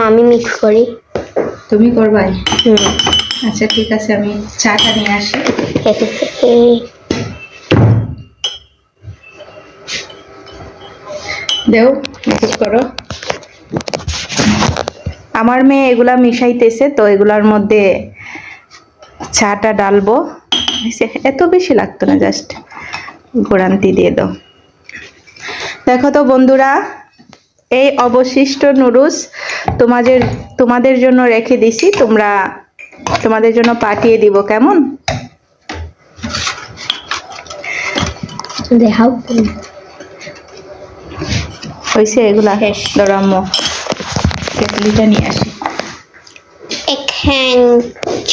আমি মিক্স করি। তুমি করবাই? আচ্ছা ঠিক আছে, আমি চাটা নিয়ে আসি। দেও, মিক্স করো। আমার মেয়ে এগুলা মিশাইতেছে, তো এগুলার মধ্যে চাটা ডালবো। এত বেশি লাগতো না, জাস্ট গোড়ান্তি দিয়ে দাও। দেখো তো বন্ধুরা, এই অবশিষ্ট নুডলস তোমাদের জন্য রেখে দিছি, তোমাদের জন্য পাঠিয়ে দিব, কেমন? হয়েছে এগুলা? ধরাম্য কেটলিটা নিয়ে আসি। এখন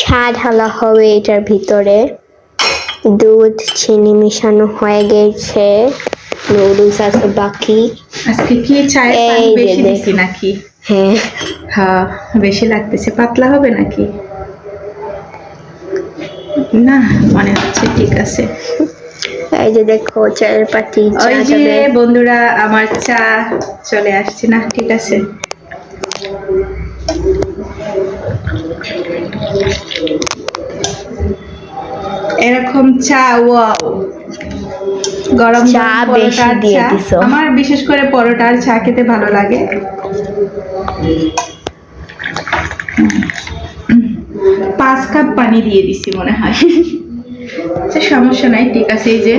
চা ঢালা হবে এটার ভিতরে। দুধ চিনি মিশানো হয়ে গেছে, নুডলস আছে বাকি। আজকে কি চায়ের পানি বেশি দিছি নাকি? হ্যাঁ হ্যাঁ, বেশি লাগতেছে। পাতলা হবে নাকি? না, মনে হচ্ছে ঠিক আছে। এই যে দেখো চায়ের পাতি। ওই যে বন্ধুরা, আমার চা চলে আসছে। না ঠিক আছে। এরকম চা, ওয়াও, গরম চা বেশি দিয়ে দিছো। আমার বিশেষ করে পরোটার চা খেতে ভালো লাগে। 5 কাপ পানি দিয়ে দিছি মনে হয়। আচ্ছা সমস্যা নাই, ঠিক আছে। এই যে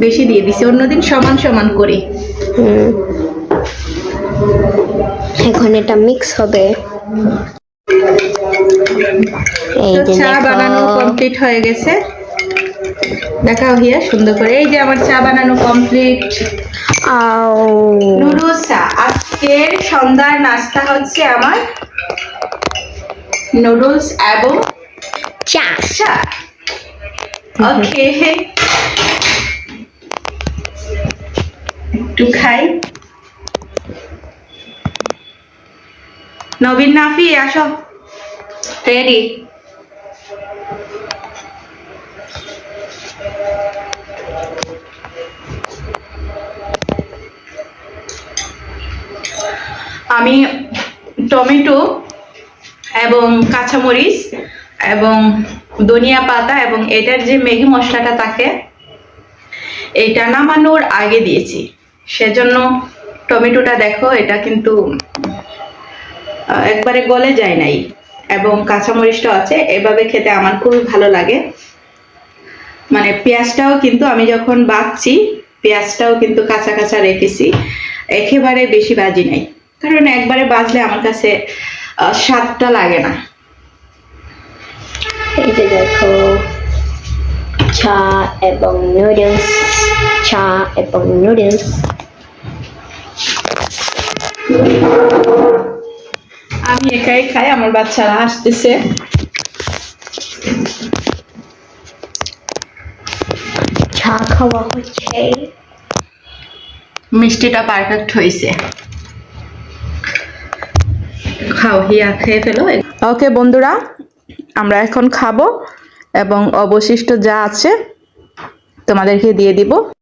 বেশি দিয়ে দিছি, অন্যদিন সমান সমান করি। এখন এটা মিক্স হবে। এই যে চা বানানো কমপ্লিট হয়ে গেছে। দেখাও হিয়া সুন্দর করে। এই যে আমার চা বানানো কমপ্লিট। নুডলস চা। আজকের সন্ধ্যার নাস্তা হচ্ছে আমার নুডলস এবং চা। ওকে, একটু খাই। নবীন, নাফি আসো, রেডি। আমি টমেটো এবং কাঁচামরিচ এবং ধনিয়া পাতা এবং এটার যে ম্যাগি মশলাটা থাকে, এটা নামানোর আগে দিয়েছি, সেজন্য টমেটোটা দেখো এটা কিন্তু একবারে গলে যায় নাই, এবং কাঁচামরিচটা আছে। এভাবে খেতে আমার খুবই ভালো লাগে। মানে পেঁয়াজটাও কিন্তু আমি যখন বাছছি, পেঁয়াজটাও কিন্তু কাঁচা কাঁচা রেখেছি, একেবারে বেশি ভাজি নাই, কারণ একবারে বাজলে আমার কাছে স্বাদটা লাগে না। এই যে দেখো চা এবং নুডলস, চা এবং নুডলস। আমি একাই খাই, আমার বাচ্চারা আসতেছে। চা খাওয়া হচ্ছে। মিষ্টিটা পারফেক্ট হয়েছে। খাও হিয়া, খেয়ে ফেলো। ওকে বন্ধুরা, আমরা এখন খাবো এবং অবশিষ্ট যা আছে তোমাদেরকে দিয়ে দিব।